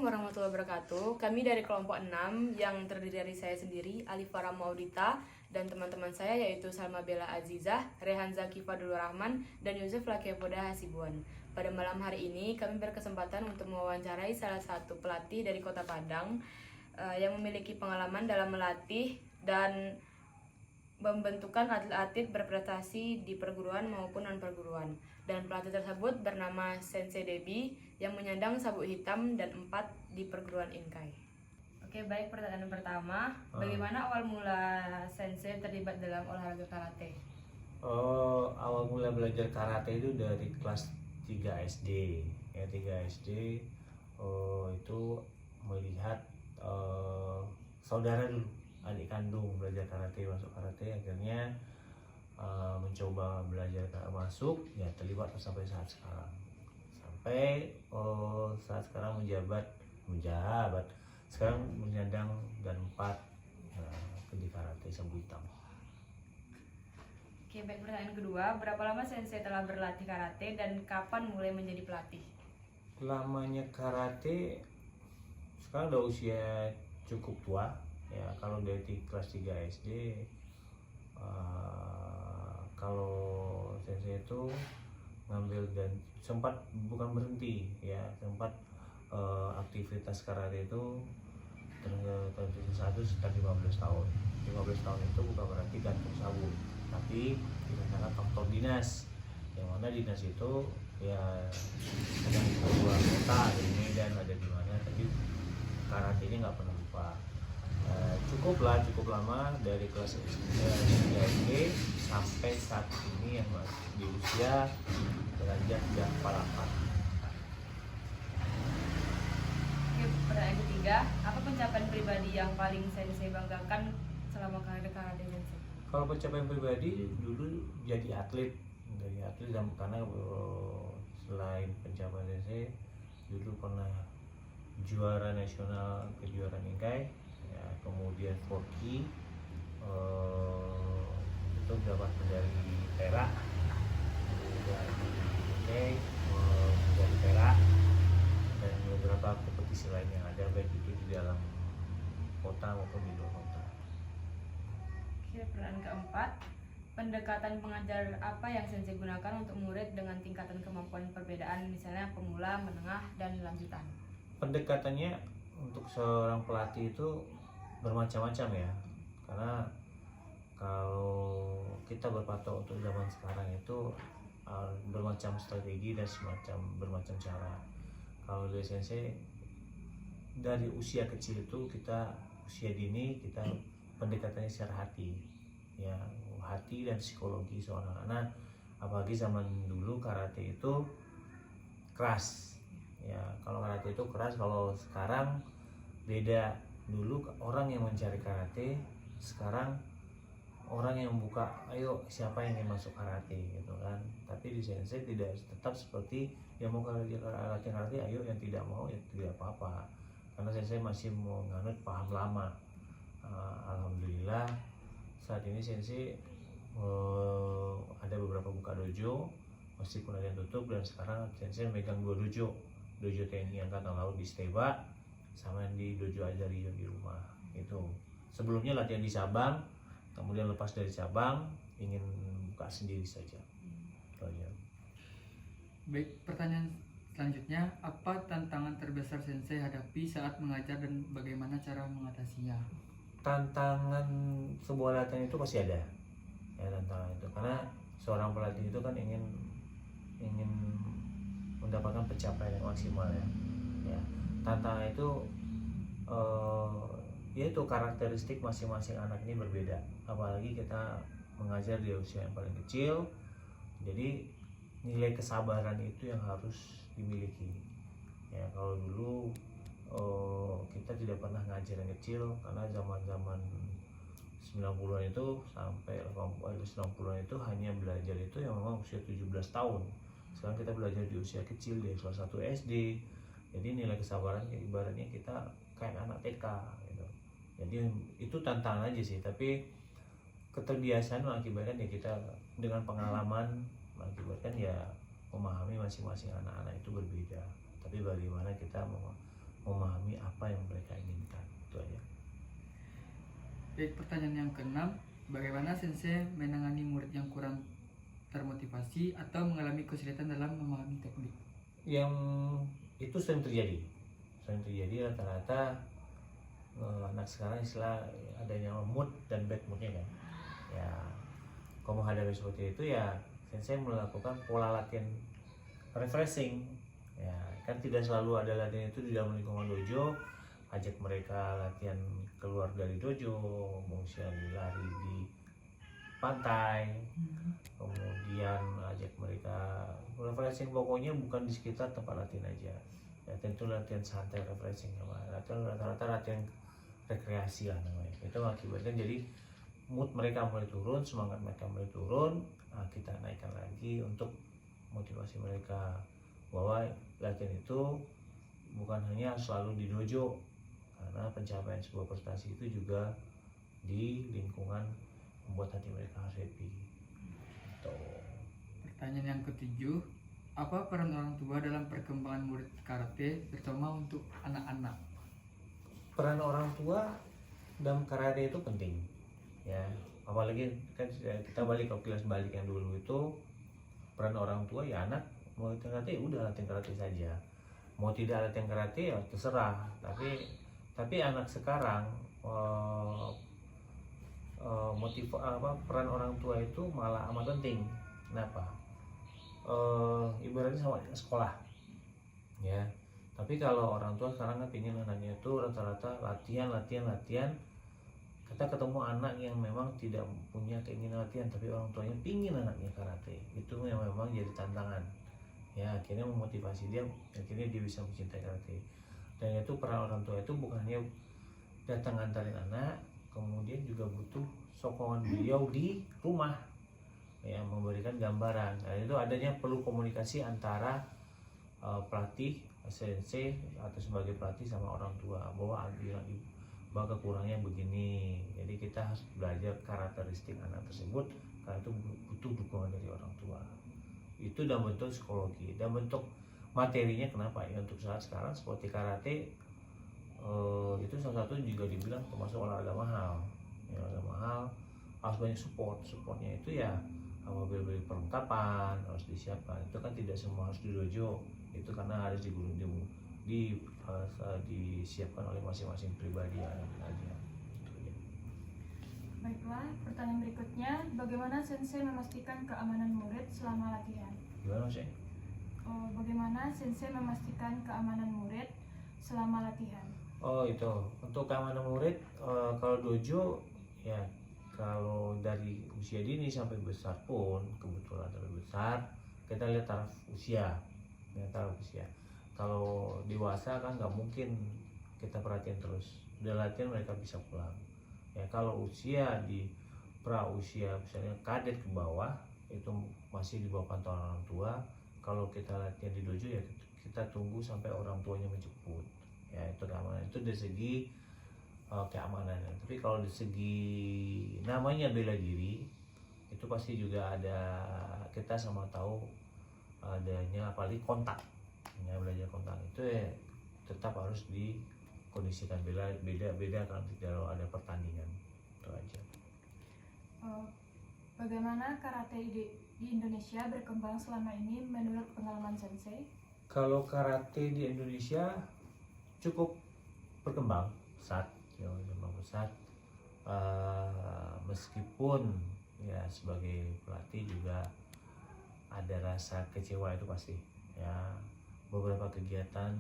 warahmatullahi wabarakatuh. Kami dari kelompok 6 yang terdiri dari saya sendiri, Alifara Maudita, dan teman-teman saya yaitu Salma Bella Azizah, Rehan Zaki Fadlur Rahman, dan Yusuf Lakepoda Hasibuan. Pada malam hari ini kami berkesempatan untuk mewawancarai salah satu pelatih dari Kota Padang yang memiliki pengalaman dalam melatih dan membentukkan atlet-atlet berprestasi di perguruan maupun non-perguruan. Dan pelatih tersebut bernama Sensei Debbie yang menyandang sabuk hitam dan 4 di perguruan Inkai. Oke, baik, pertanyaan pertama, bagaimana awal mula Sensei terlibat dalam olahraga karate? Awal mula belajar karate itu dari kelas 3 SD. Ya, 3 SD itu melihat saudara dulu, adik kandung belajar karate, masuk karate, akhirnya mencoba belajar masuk, ya terlibat sampai saat sekarang. Sampai saat sekarang menjabat sekarang menyandang dan 4 di karate sabuk hitam. Oke, baik, pertanyaan kedua, berapa lama Sensei telah berlatih karate dan kapan mulai menjadi pelatih? Lamanya karate sekarang udah usia cukup tua ya. Kalau dari kelas 3 SD, kalau Sensei itu ngambil dan sempat bukan berhenti ya, sempat aktivitas karate itu terhenti satu sekitar 15 tahun. 15 tahun itu bukan berarti gantung sabuk, tapi dikarenakan faktor dinas, yang mana dinas itu ya ada di sebuah kota, ada di Medan, ada di mana, tapi karate ini nggak pernah lupa. Cukup lama dari kelas 3 SD sampai saat ini yang masih di usia beranjak yang kepala 4. Oke, pertanyaan ketiga, apa pencapaian pribadi yang paling Sensei banggakan selama karir karate Sensei? Kalau pencapaian pribadi dulu jadi atlet, dan karena selain pencapaian Sensei dulu pernah juara nasional, kejuaraan Inkai ya, kemudian Forky itu dapat medali perak, kemudian Inkai medali perak, dan beberapa kompetisi lain yang ada, baik itu di dalam kota maupun di luar kota. Oke, pertanyaan keempat, pendekatan pengajar apa yang Sensei gunakan untuk murid dengan tingkatan kemampuan perbedaan, misalnya pemula, menengah, dan lanjutan? Pendekatannya untuk seorang pelatih itu bermacam-macam ya, karena kalau kita berpatok untuk zaman sekarang itu bermacam strategi dan bermacam cara. Kalau dari Sensei, dari usia kecil itu usia dini kita pendekatannya secara hati ya, hati dan psikologi seorang anak. Apalagi zaman dulu karate itu keras ya, kalau karate itu keras. Kalau sekarang beda, dulu orang yang mencari karate, sekarang orang yang buka, ayo siapa yang ingin masuk karate gitu kan. Tapi di Sensei tidak, tetap seperti yang mau karate, ayo, yang tidak mau ya tidak apa-apa, karena Sensei masih menganut paham lama. Alhamdulillah saat ini Sensei ada beberapa buka dojo, meskipun ada yang tutup, dan sekarang Sensei megang 2 dojo TNI Angkatan Laut di Steba, sama di dojo Ajario di rumah. Itu sebelumnya latihan di Sabang, kemudian lepas dari Sabang ingin buka sendiri saja. Baik, pertanyaan selanjutnya, apa tantangan terbesar Sensei hadapi saat mengajar dan bagaimana cara mengatasinya? Tantangan sebuah latihan itu pasti ada ya, tantangan itu, karena seorang pelatih itu kan ingin mendapatkan pencapaian yang maksimal ya. Tantangan itu yaitu karakteristik masing-masing anak ini berbeda, apalagi kita mengajar di usia yang paling kecil, jadi nilai kesabaran itu yang harus dimiliki ya. Kalau dulu kita tidak pernah ngajar yang kecil, karena zaman 90-an itu sampai 90-an itu hanya belajar itu yang memang usia 17 tahun. Sekarang kita belajar di usia kecil, di kelas 1 SD. Jadi nilai kesabaran ibaratnya kita kayak anak TK gitu. Jadi itu tantangan aja sih, tapi keterbiasaan mengakibatkan ya kita dengan pengalaman mengakibatkan ya memahami masing-masing anak-anak itu berbeda. Tapi bagaimana kita memahami apa yang mereka inginkan. Itu aja. Baik, pertanyaan yang keenam, bagaimana sensei menangani murid yang kurang termotivasi atau mengalami kesulitan dalam memahami teknik? Yang itu sering terjadi rata-rata anak sekarang istilah adanya mood dan bad moodnya kan. Ya, kalau menghadapi seperti itu ya sensei melakukan pola latihan refreshing. Ya, kan tidak selalu ada latihan itu di dalam lingkungan dojo. Ajak mereka latihan keluar dari dojo, misalnya lari di pantai, kemudian ajak mereka refreshing, pokoknya bukan di sekitar tempat latihan aja. Latihan itu latihan santai refreshing, rata-rata latihan rekreasi lah namanya. Itu mengakibatkan jadi mood mereka mulai turun, semangat mereka mulai turun. Nah, kita naikkan lagi untuk motivasi mereka bahwa latihan itu bukan hanya selalu di dojo, karena pencapaian sebuah prestasi itu juga di lingkungan membuat hati mereka happy. Gitu. Pertanyaan yang ketujuh, apa peran orang tua dalam perkembangan murid karate, terutama untuk anak-anak? Peran orang tua dalam karate itu penting, ya. Apalagi kan kita balik ke kilas balik yang dulu itu, peran orang tua ya anak mau latihan karate udah latihan karate saja, mau tidak latihan karate ya terserah. Tapi anak sekarang peran orang tua itu malah amat penting. Kenapa? Ibaratnya sama sekolah, ya. Tapi kalau orang tua sekarang kan pingin anaknya itu rata-rata latihan. Kita ketemu anak yang memang tidak punya keinginan latihan, tapi orang tuanya pingin anaknya karate. Itu yang memang jadi tantangan. Ya, akhirnya memotivasi dia, akhirnya dia bisa mencintai karate. Dan itu peran orang tua itu bukan hanya datang antarin anak, kemudian juga butuh sokongan beliau di rumah, ya, memberikan gambaran. Nah, itu adanya perlu komunikasi antara pelatih, sensei atau sebagai pelatih sama orang tua bahwa kekurangannya begini. Jadi kita harus belajar karakteristik anak tersebut, karena itu butuh dukungan dari orang tua. Itu dalam bentuk psikologi, dalam bentuk materinya. Kenapa ya untuk saat sekarang seperti karate itu salah satu juga dibilang termasuk olahraga mahal. Ya, olahraga mahal harus banyak supportnya itu ya, beli perlengkapan harus disiapkan. Itu kan tidak semua harus di dojo, itu karena harus disiapkan oleh masing-masing pribadi aja. Baiklah, pertanyaan berikutnya, bagaimana sensei memastikan keamanan murid selama latihan? Gimana sih? Bagaimana sensei memastikan keamanan murid selama latihan? Oh, itu untuk keamanan murid, kalau dojo ya, kalau dari usia dini sampai besar pun, kebetulan sampai besar, kita lihat taraf usia. Kalau dewasa kan nggak mungkin kita perhatiin terus, udah latihan mereka bisa pulang. Ya, kalau usia di usia misalnya kadet ke bawah, itu masih di bawah pantauan orang tua. Kalau kita latihan di dojo ya kita tunggu sampai orang tuanya menjemput. Ya, itu keamanan. Itu dari segi keamanan. Tapi kalau dari segi namanya bela diri, itu pasti juga ada, kita sama tahu adanya apalagi kontak. Ya, belajar kontak itu ya tetap harus dikondisikan beda kan kalau ada pertandingan. Itu aja. Bagaimana karate di Indonesia berkembang selama ini menurut pengalaman sensei? Kalau karate di Indonesia cukup berkembang pesat, meskipun ya sebagai pelatih juga ada rasa kecewa, itu pasti. Ya, beberapa kegiatan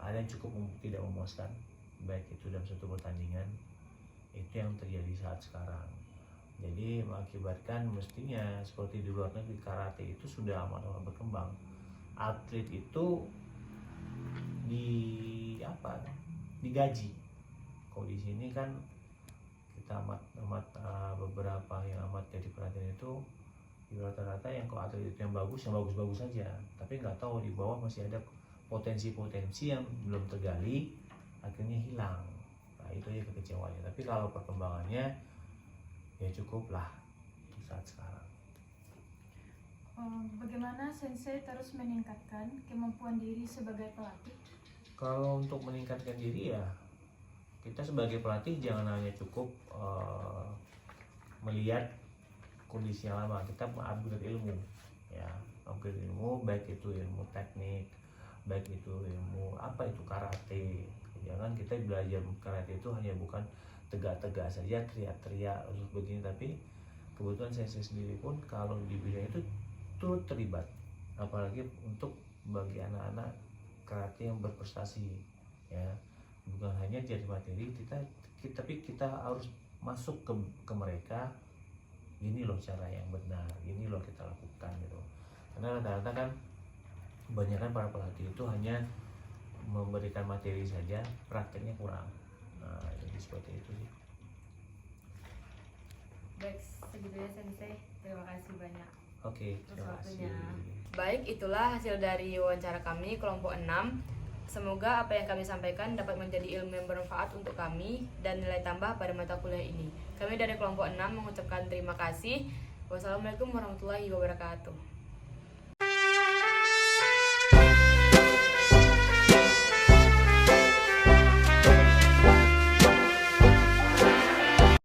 ada yang cukup tidak memuaskan, baik itu dalam satu pertandingan. Itu yang terjadi saat sekarang. Jadi mengakibatkan mestinya seperti di luar negeri karate itu sudah amat berkembang. Atlet itu digaji. Kalau di sini kan kita beberapa yang amat jadi perhatian itu di rata-rata yang kalau atlet itu yang bagus saja, tapi nggak tahu di bawah masih ada potensi-potensi yang belum tergali, akhirnya hilang. Nah, itu aja kekecewaannya. Tapi kalau perkembangannya ya cukuplah untuk saat sekarang. Bagaimana sensei terus meningkatkan kemampuan diri sebagai pelatih? Kalau untuk meningkatkan diri ya, kita sebagai pelatih jangan hanya cukup melihat kondisi yang lama, kita upgrade ilmu ya, upgrade ilmu, baik itu ilmu teknik, baik itu ilmu apa itu karate. Jangan kita belajar karate itu hanya bukan tegak-tegak saja, teriak-teriak terus begini, tapi kebetulan saya sendiri pun kalau di bidang itu turut terlibat, apalagi untuk bagi anak-anak karate yang berprestasi ya, bukan hanya jadi materi tapi kita harus masuk ke mereka, ini loh cara yang benar, ini loh kita lakukan gitu. Karena rata-rata kan kebanyakan para pelatih itu hanya memberikan materi saja, prakteknya kurang. Nah, jadi seperti itu sih. Baik, segitu ya Sensei. Terima kasih banyak. Oke, Atas terima kasih. waktunya. Baik, itulah hasil dari wawancara kami kelompok 6. Semoga apa yang kami sampaikan dapat menjadi ilmu yang bermanfaat untuk kami dan nilai tambah pada mata kuliah ini. Kami dari kelompok 6 mengucapkan terima kasih. Wassalamualaikum warahmatullahi wabarakatuh.